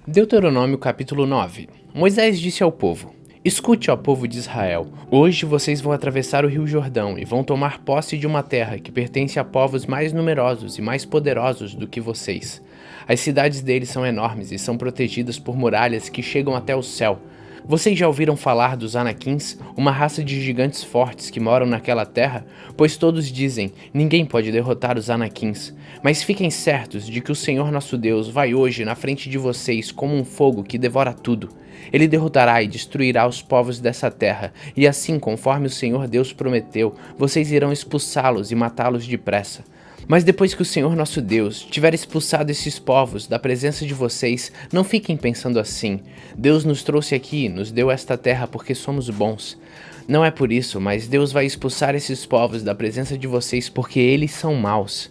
Deuteronômio capítulo 9. Moisés disse ao povo: Escute, ó povo de Israel, hoje vocês vão atravessar o rio Jordão e vão tomar posse de uma terra que pertence a povos mais numerosos e mais poderosos do que vocês. As cidades deles são enormes e são protegidas por muralhas que chegam até o céu. Vocês já ouviram falar dos Anaquins, uma raça de gigantes fortes que moram naquela terra? Pois todos dizem, ninguém pode derrotar os Anaquins. Mas fiquem certos de que o Senhor nosso Deus vai hoje na frente de vocês como um fogo que devora tudo. Ele derrotará e destruirá os povos dessa terra, e assim, conforme o Senhor Deus prometeu, vocês irão expulsá-los e matá-los depressa. Mas depois que o Senhor nosso Deus tiver expulsado esses povos da presença de vocês, não fiquem pensando assim. Deus nos trouxe aqui e nos deu esta terra porque somos bons. Não é por isso, mas Deus vai expulsar esses povos da presença de vocês porque eles são maus.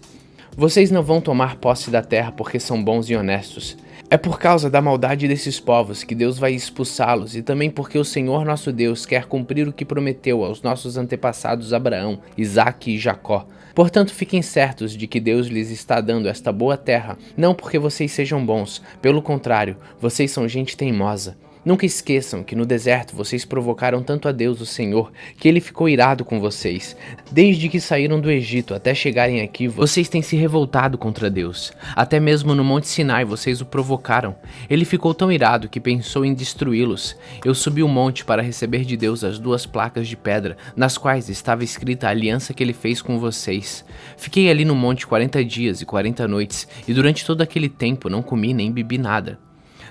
Vocês não vão tomar posse da terra porque são bons e honestos. É por causa da maldade desses povos que Deus vai expulsá-los e também porque o Senhor nosso Deus quer cumprir o que prometeu aos nossos antepassados Abraão, Isaque e Jacó. Portanto, fiquem certos de que Deus lhes está dando esta boa terra, não porque vocês sejam bons, pelo contrário, vocês são gente teimosa. Nunca esqueçam que no deserto vocês provocaram tanto a Deus, o Senhor, que ele ficou irado com vocês. Desde que saíram do Egito até chegarem aqui, vocês têm se revoltado contra Deus. Até mesmo no Monte Sinai vocês o provocaram. Ele ficou tão irado que pensou em destruí-los. Eu subi o monte para receber de Deus as 2 placas de pedra, nas quais estava escrita a aliança que ele fez com vocês. Fiquei ali no monte 40 dias e 40 noites, e durante todo aquele tempo não comi nem bebi nada.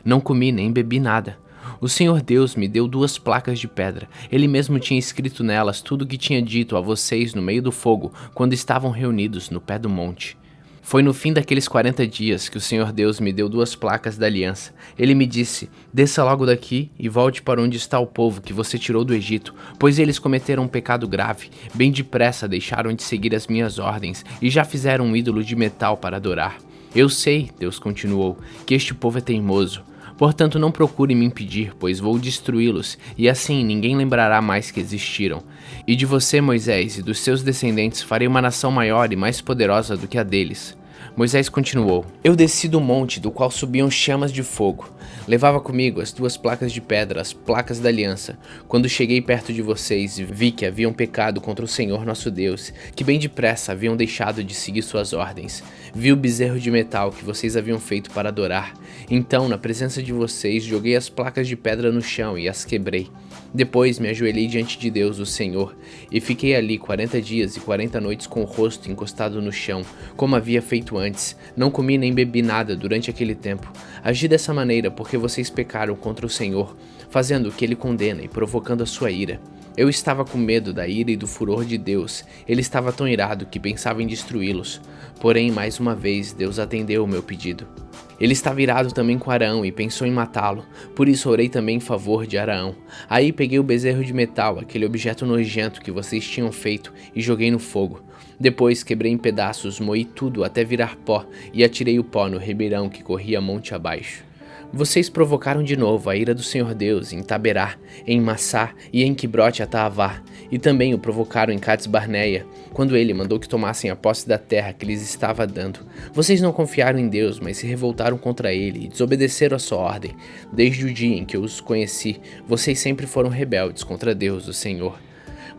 Não comi nem bebi nada. O Senhor Deus me deu 2 placas de pedra. Ele mesmo tinha escrito nelas tudo o que tinha dito a vocês no meio do fogo, quando estavam reunidos no pé do monte. Foi no fim daqueles 40 dias que o Senhor Deus me deu 2 placas da aliança. Ele me disse, desça logo daqui e volte para onde está o povo que você tirou do Egito, pois eles cometeram um pecado grave. Bem depressa deixaram de seguir as minhas ordens e já fizeram um ídolo de metal para adorar. Eu sei, Deus continuou, que este povo é teimoso. Portanto, não procure me impedir, pois vou destruí-los, e assim ninguém lembrará mais que existiram. E de você, Moisés, e dos seus descendentes farei uma nação maior e mais poderosa do que a deles. Moisés continuou: Eu desci do monte, do qual subiam chamas de fogo. Levava comigo as 2 placas de pedra, as placas da aliança. Quando cheguei perto de vocês, vi que haviam pecado contra o Senhor nosso Deus, que bem depressa haviam deixado de seguir suas ordens. Vi o bezerro de metal que vocês haviam feito para adorar. Então, na presença de vocês, joguei as placas de pedra no chão e as quebrei. Depois me ajoelhei diante de Deus, o Senhor, e fiquei ali 40 dias e 40 noites com o rosto encostado no chão, como havia feito antes. Não comi nem bebi nada durante aquele tempo. Agi dessa maneira porque vocês pecaram contra o Senhor, fazendo o que ele condena e provocando a sua ira. Eu estava com medo da ira e do furor de Deus. Ele estava tão irado que pensava em destruí-los. Porém, mais uma vez, Deus atendeu o meu pedido. Ele estava irado também com Arão e pensou em matá-lo, por isso orei também em favor de Arão. Aí peguei o bezerro de metal, aquele objeto nojento que vocês tinham feito, e joguei no fogo. Depois quebrei em pedaços, moí tudo até virar pó e atirei o pó no ribeirão que corria monte abaixo. Vocês provocaram de novo a ira do Senhor Deus em Taberá, em Massá e em Quibrote-Ataavá, e também o provocaram em Cades-Barneia, quando ele mandou que tomassem a posse da terra que lhes estava dando. Vocês não confiaram em Deus, mas se revoltaram contra ele e desobedeceram a sua ordem. Desde o dia em que eu os conheci, vocês sempre foram rebeldes contra Deus, o Senhor.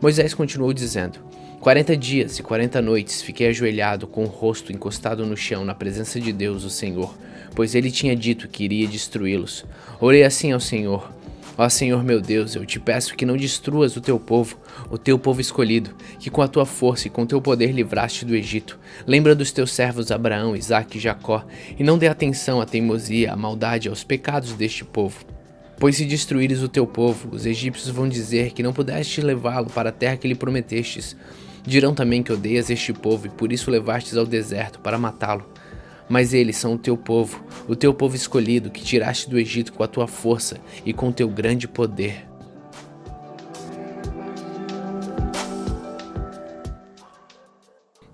Moisés continuou dizendo: 40 dias e 40 noites fiquei ajoelhado com o rosto encostado no chão na presença de Deus, o Senhor, pois ele tinha dito que iria destruí-los. Orei assim ao Senhor: Ó Senhor meu Deus, eu te peço que não destruas o teu povo escolhido, que com a tua força e com teu poder livraste do Egito. Lembra dos teus servos Abraão, Isaque e Jacó, e não dê atenção à teimosia, à maldade, aos pecados deste povo. Pois se destruíres o teu povo, os egípcios vão dizer que não pudeste levá-lo para a terra que lhe prometestes. Dirão também que odeias este povo e por isso levastes ao deserto para matá-lo. Mas eles são o teu povo escolhido, que tiraste do Egito com a tua força e com o teu grande poder.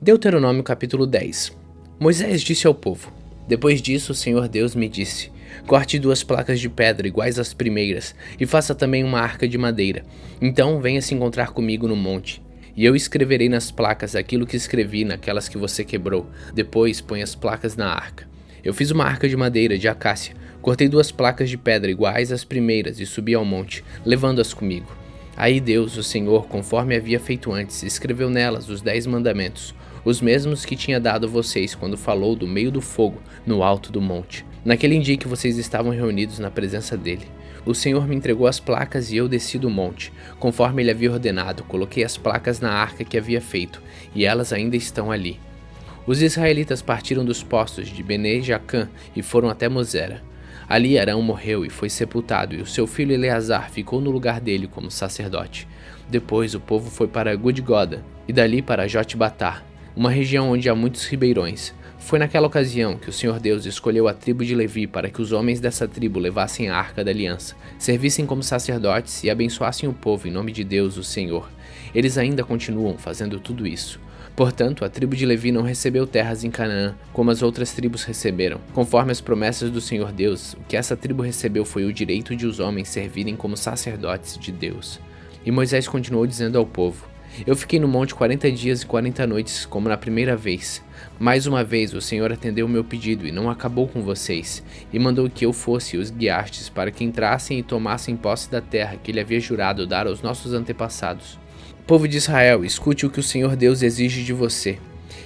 Deuteronômio capítulo 10. Moisés disse ao povo: Depois disso o Senhor Deus me disse: Corte 2 placas de pedra iguais às primeiras e faça também uma arca de madeira. Então venha se encontrar comigo no monte. E eu escreverei nas placas aquilo que escrevi naquelas que você quebrou. Depois põe as placas na arca. Eu fiz uma arca de madeira de acácia, cortei 2 placas de pedra iguais às primeiras e subi ao monte, levando-as comigo. Aí Deus, o Senhor, conforme havia feito antes, escreveu nelas os 10 mandamentos, os mesmos que tinha dado a vocês quando falou do meio do fogo, no alto do monte, naquele dia que vocês estavam reunidos na presença dele. O Senhor me entregou as placas e eu desci do monte, conforme ele havia ordenado, coloquei as placas na arca que havia feito, e elas ainda estão ali. Os israelitas partiram dos postos de Bene-Jacã e foram até Mosera. Ali Arão morreu e foi sepultado, e o seu filho Eleazar ficou no lugar dele como sacerdote. Depois o povo foi para Gudgoda, e dali para Jotbatar, uma região onde há muitos ribeirões. Foi naquela ocasião que o Senhor Deus escolheu a tribo de Levi para que os homens dessa tribo levassem a arca da aliança, servissem como sacerdotes e abençoassem o povo em nome de Deus, o Senhor. Eles ainda continuam fazendo tudo isso. Portanto, a tribo de Levi não recebeu terras em Canaã, como as outras tribos receberam. Conforme as promessas do Senhor Deus, o que essa tribo recebeu foi o direito de os homens servirem como sacerdotes de Deus. E Moisés continuou dizendo ao povo: Eu fiquei no monte 40 dias e 40 noites, como na primeira vez. Mais uma vez o Senhor atendeu o meu pedido e não acabou com vocês, e mandou que eu fosse e os guiastes para que entrassem e tomassem posse da terra que ele havia jurado dar aos nossos antepassados. Povo de Israel, escute o que o Senhor Deus exige de você.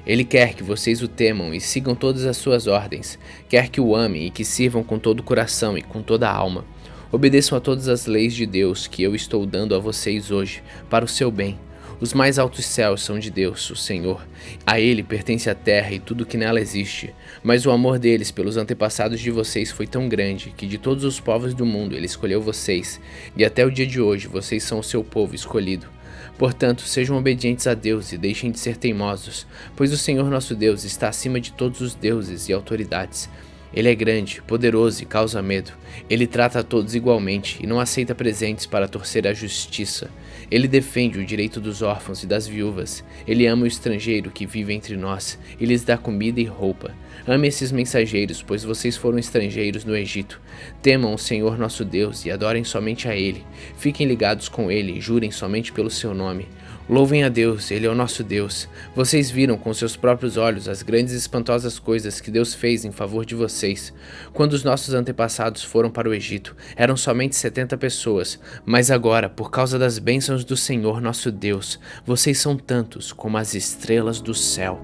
Ele quer que vocês o temam e sigam todas as suas ordens, quer que o amem e que sirvam com todo o coração e com toda a alma. Obedeçam a todas as leis de Deus que eu estou dando a vocês hoje, para o seu bem. Os mais altos céus são de Deus, o Senhor. A ele pertence a terra e tudo que nela existe. Mas o amor deles pelos antepassados de vocês foi tão grande que de todos os povos do mundo ele escolheu vocês, e até o dia de hoje vocês são o seu povo escolhido. Portanto, sejam obedientes a Deus e deixem de ser teimosos, pois o Senhor nosso Deus está acima de todos os deuses e autoridades. Ele é grande, poderoso e causa medo. Ele trata a todos igualmente e não aceita presentes para torcer a justiça. Ele defende o direito dos órfãos e das viúvas. Ele ama o estrangeiro que vive entre nós e lhes dá comida e roupa. Ame esses mensageiros, pois vocês foram estrangeiros no Egito. Temam o Senhor nosso Deus e adorem somente a Ele. Fiquem ligados com Ele e jurem somente pelo seu nome. Louvem a Deus, Ele é o nosso Deus. Vocês viram com seus próprios olhos as grandes e espantosas coisas que Deus fez em favor de vocês. Quando os nossos antepassados foram para o Egito, eram somente 70 pessoas, mas agora, por causa das bênçãos do Senhor nosso Deus, vocês são tantos como as estrelas do céu.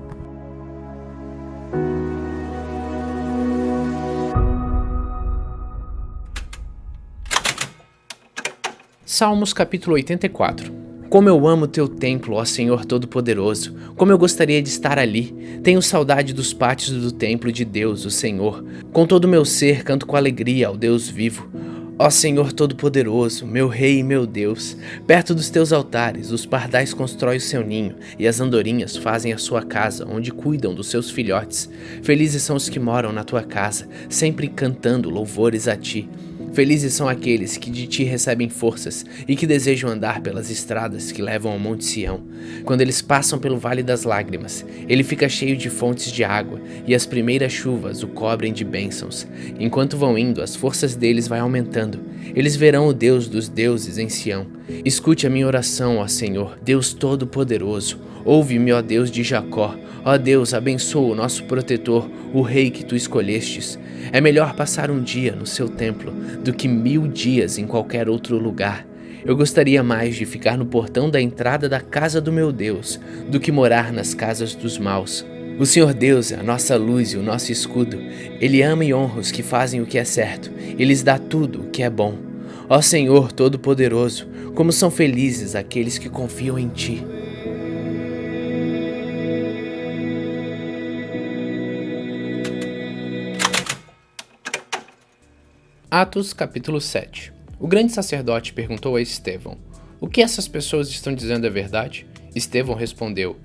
Salmos capítulo 84. Como eu amo teu templo, ó Senhor Todo-Poderoso, como eu gostaria de estar ali. Tenho saudade dos pátios do templo de Deus, o Senhor. Com todo o meu ser canto com alegria ao Deus vivo. Ó Senhor Todo-Poderoso, meu Rei e meu Deus, perto dos teus altares os pardais constroem o seu ninho e as andorinhas fazem a sua casa, onde cuidam dos seus filhotes. Felizes são os que moram na tua casa, sempre cantando louvores a ti. Felizes são aqueles que de ti recebem forças e que desejam andar pelas estradas que levam ao Monte Sião. Quando eles passam pelo Vale das Lágrimas, ele fica cheio de fontes de água e as primeiras chuvas o cobrem de bênçãos. Enquanto vão indo, as forças deles vai aumentando. Eles verão o Deus dos deuses em Sião. Escute a minha oração, ó Senhor, Deus Todo-Poderoso. Ouve-me, ó Deus de Jacó. Ó Deus, abençoa o nosso protetor, o Rei que tu escolhestes. É melhor passar um dia no seu templo do que 1000 dias em qualquer outro lugar. Eu gostaria mais de ficar no portão da entrada da casa do meu Deus do que morar nas casas dos maus. O Senhor Deus é a nossa luz e o nosso escudo. Ele ama e honra os que fazem o que é certo e lhes dá tudo o que é bom. Ó Senhor Todo-Poderoso, como são felizes aqueles que confiam em ti. Atos capítulo 7. O grande sacerdote perguntou a Estevão: O que essas pessoas estão dizendo é verdade? Estevão respondeu: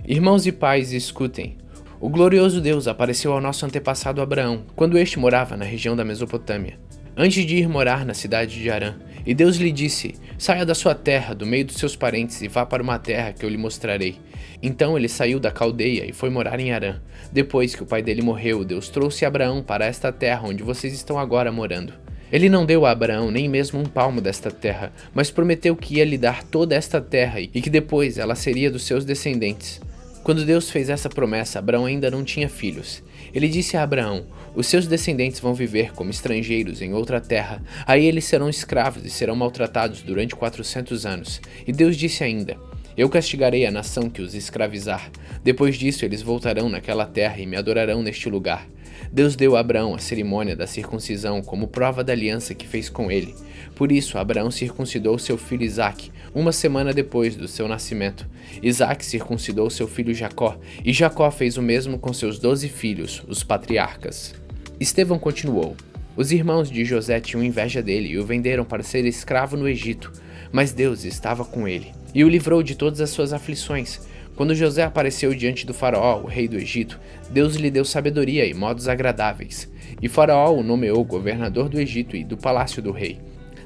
Irmãos e pais, escutem. O glorioso Deus apareceu ao nosso antepassado Abraão, quando este morava na região da Mesopotâmia, antes de ir morar na cidade de Harã. E Deus lhe disse: Saia da sua terra, do meio dos seus parentes, e vá para uma terra que eu lhe mostrarei. Então ele saiu da Caldeia e foi morar em Harã. Depois que o pai dele morreu, Deus trouxe Abraão para esta terra onde vocês estão agora morando. Ele não deu a Abraão nem mesmo um palmo desta terra, mas prometeu que ia lhe dar toda esta terra e que depois ela seria dos seus descendentes. Quando Deus fez essa promessa, Abraão ainda não tinha filhos. Ele disse a Abraão: os seus descendentes vão viver como estrangeiros em outra terra, aí eles serão escravos e serão maltratados durante 400 anos. E Deus disse ainda: eu castigarei a nação que os escravizar. Depois disso eles voltarão naquela terra e me adorarão neste lugar. Deus deu a Abraão a cerimônia da circuncisão como prova da aliança que fez com ele. Por isso, Abraão circuncidou seu filho Isaque, uma semana depois do seu nascimento. Isaque circuncidou seu filho Jacó, e Jacó fez o mesmo com seus 12 filhos, os patriarcas. Estevão continuou: os irmãos de José tinham inveja dele e o venderam para ser escravo no Egito, mas Deus estava com ele e o livrou de todas as suas aflições. Quando José apareceu diante do faraó, o rei do Egito, Deus lhe deu sabedoria e modos agradáveis, e faraó o nomeou governador do Egito e do palácio do rei.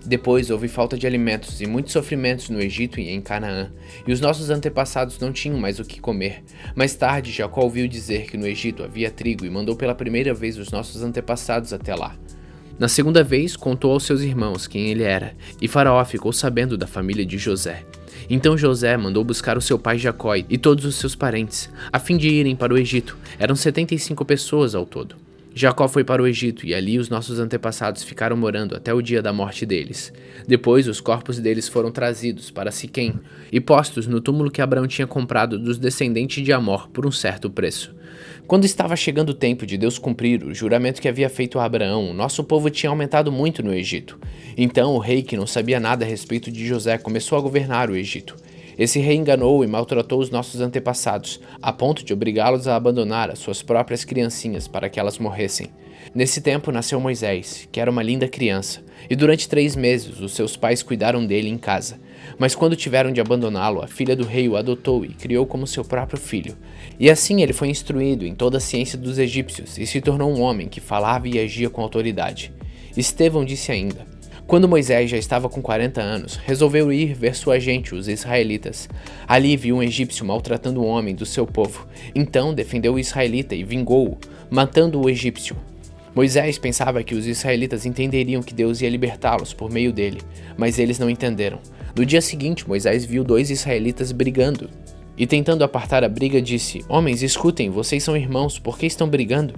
Depois houve falta de alimentos e muitos sofrimentos no Egito e em Canaã, e os nossos antepassados não tinham mais o que comer. Mais tarde, Jacó ouviu dizer que no Egito havia trigo e mandou pela primeira vez os nossos antepassados até lá. Na segunda vez, contou aos seus irmãos quem ele era, e faraó ficou sabendo da família de José. Então José mandou buscar o seu pai Jacó e todos os seus parentes, a fim de irem para o Egito. Eram 75 pessoas ao todo. Jacó foi para o Egito e ali os nossos antepassados ficaram morando até o dia da morte deles. Depois os corpos deles foram trazidos para Siquém e postos no túmulo que Abraão tinha comprado dos descendentes de Amor por um certo preço. Quando estava chegando o tempo de Deus cumprir o juramento que havia feito a Abraão, nosso povo tinha aumentado muito no Egito. Então o rei, que não sabia nada a respeito de José, começou a governar o Egito. Esse rei enganou e maltratou os nossos antepassados, a ponto de obrigá-los a abandonar as suas próprias criancinhas para que elas morressem. Nesse tempo nasceu Moisés, que era uma linda criança, e durante 3 meses os seus pais cuidaram dele em casa. Mas quando tiveram de abandoná-lo, a filha do rei o adotou e criou como seu próprio filho. E assim ele foi instruído em toda a ciência dos egípcios e se tornou um homem que falava e agia com autoridade. Estevão disse ainda: quando Moisés já estava com 40 anos, resolveu ir ver sua gente, os israelitas. Ali viu um egípcio maltratando um homem do seu povo. Então defendeu o israelita e vingou-o, matando o egípcio. Moisés pensava que os israelitas entenderiam que Deus ia libertá-los por meio dele, mas eles não entenderam. No dia seguinte, Moisés viu 2 israelitas brigando. E tentando apartar a briga, disse: homens, escutem, vocês são irmãos, por que estão brigando?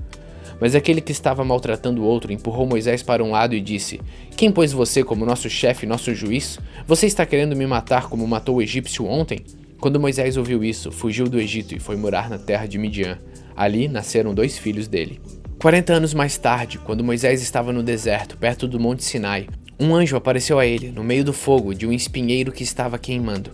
Mas aquele que estava maltratando o outro empurrou Moisés para um lado e disse: quem pôs você como nosso chefe e nosso juiz? Você está querendo me matar como matou o egípcio ontem? Quando Moisés ouviu isso, fugiu do Egito e foi morar na terra de Midian. Ali nasceram 2 filhos dele. 40 anos mais tarde, quando Moisés estava no deserto, perto do Monte Sinai, um anjo apareceu a ele, no meio do fogo de um espinheiro que estava queimando.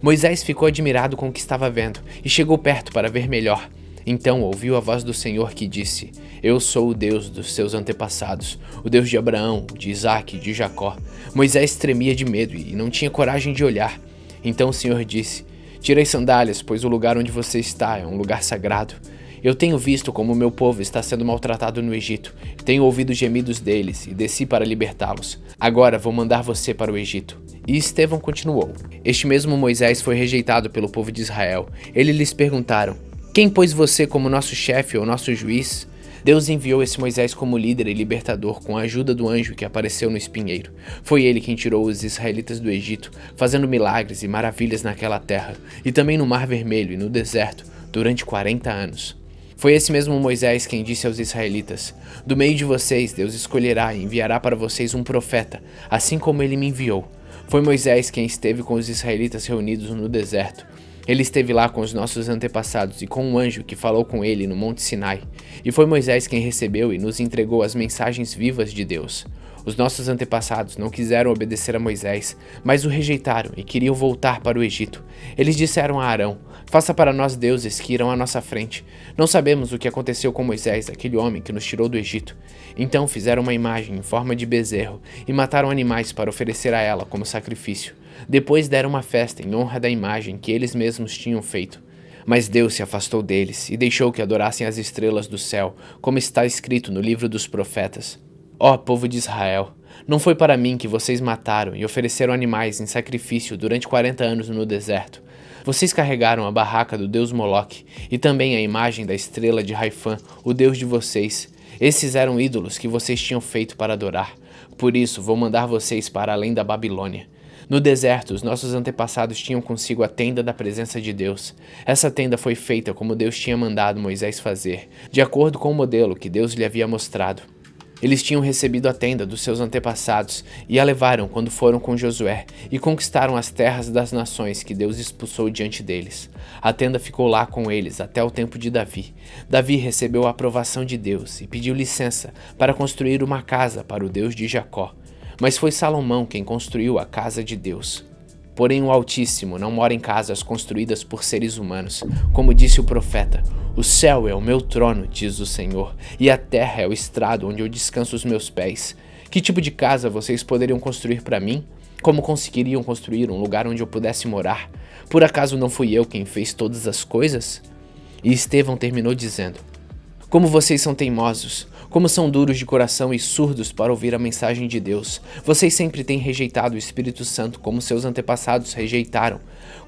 Moisés ficou admirado com o que estava vendo e chegou perto para ver melhor. Então ouviu a voz do Senhor que disse: eu sou o Deus dos seus antepassados, o Deus de Abraão, de Isaque e de Jacó. Moisés tremia de medo e não tinha coragem de olhar. Então o Senhor disse: tire as sandálias, pois o lugar onde você está é um lugar sagrado. Eu tenho visto como o meu povo está sendo maltratado no Egito. Tenho ouvido os gemidos deles e desci para libertá-los. Agora vou mandar você para o Egito. E Estevão continuou: este mesmo Moisés foi rejeitado pelo povo de Israel. Eles lhes perguntaram: quem pôs você como nosso chefe ou nosso juiz? Deus enviou esse Moisés como líder e libertador com a ajuda do anjo que apareceu no espinheiro. Foi ele quem tirou os israelitas do Egito, fazendo milagres e maravilhas naquela terra, e também no Mar Vermelho e no deserto, durante 40 anos. Foi esse mesmo Moisés quem disse aos israelitas: do meio de vocês Deus escolherá e enviará para vocês um profeta, assim como ele me enviou. Foi Moisés quem esteve com os israelitas reunidos no deserto. Ele esteve lá com os nossos antepassados e com um anjo que falou com ele no Monte Sinai. E foi Moisés quem recebeu e nos entregou as mensagens vivas de Deus. Os nossos antepassados não quiseram obedecer a Moisés, mas o rejeitaram e queriam voltar para o Egito. Eles disseram a Arão: faça para nós deuses que irão à nossa frente. Não sabemos o que aconteceu com Moisés, aquele homem que nos tirou do Egito. Então fizeram uma imagem em forma de bezerro e mataram animais para oferecer a ela como sacrifício. Depois deram uma festa em honra da imagem que eles mesmos tinham feito. Mas Deus se afastou deles e deixou que adorassem as estrelas do céu, como está escrito no livro dos profetas. Ó povo de Israel, não foi para mim que vocês mataram e ofereceram animais em sacrifício durante 40 anos no deserto. Vocês carregaram a barraca do deus Moloque e também a imagem da estrela de Raifã, o deus de vocês. Esses eram ídolos que vocês tinham feito para adorar. Por isso vou mandar vocês para além da Babilônia. No deserto, os nossos antepassados tinham consigo a tenda da presença de Deus. Essa tenda foi feita como Deus tinha mandado Moisés fazer, de acordo com o modelo que Deus lhe havia mostrado. Eles tinham recebido a tenda dos seus antepassados e a levaram quando foram com Josué e conquistaram as terras das nações que Deus expulsou diante deles. A tenda ficou lá com eles até o tempo de Davi. Davi recebeu a aprovação de Deus e pediu licença para construir uma casa para o Deus de Jacó. Mas foi Salomão quem construiu a casa de Deus. Porém, o Altíssimo não mora em casas construídas por seres humanos. Como disse o profeta, o céu é o meu trono, diz o Senhor, e a terra é o estrado onde eu descanso os meus pés. Que tipo de casa vocês poderiam construir para mim? Como conseguiriam construir um lugar onde eu pudesse morar? Por acaso não fui eu quem fez todas as coisas? E Estevão terminou dizendo: como vocês são teimosos, como são duros de coração e surdos para ouvir a mensagem de Deus. Vocês sempre têm rejeitado o Espírito Santo como seus antepassados rejeitaram.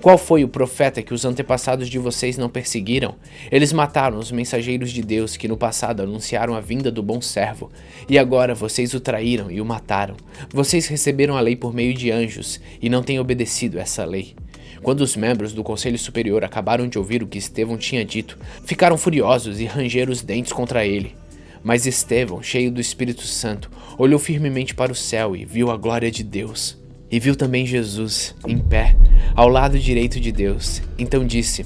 Qual foi o profeta que os antepassados de vocês não perseguiram? Eles mataram os mensageiros de Deus que no passado anunciaram a vinda do bom servo. E agora vocês o traíram e o mataram. Vocês receberam a lei por meio de anjos e não têm obedecido essa lei. Quando os membros do Conselho Superior acabaram de ouvir o que Estevão tinha dito, ficaram furiosos e rangeram os dentes contra ele. Mas Estevão, cheio do Espírito Santo, olhou firmemente para o céu e viu a glória de Deus. E viu também Jesus, em pé, ao lado direito de Deus. Então disse: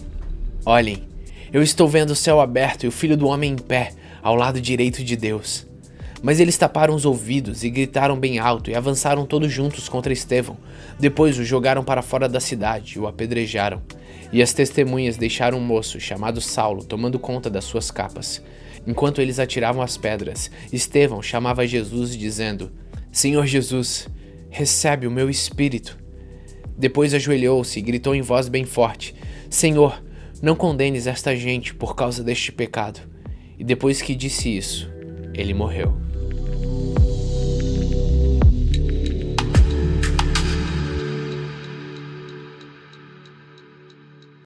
olhem, eu estou vendo o céu aberto e o Filho do Homem em pé, ao lado direito de Deus. Mas eles taparam os ouvidos e gritaram bem alto e avançaram todos juntos contra Estevão. Depois o jogaram para fora da cidade e o apedrejaram. E as testemunhas deixaram um moço chamado Saulo tomando conta das suas capas. Enquanto eles atiravam as pedras, Estevão chamava Jesus dizendo: Senhor Jesus, recebe o meu espírito. Depois ajoelhou-se e gritou em voz bem forte: Senhor, não condenes esta gente por causa deste pecado. E depois que disse isso, ele morreu.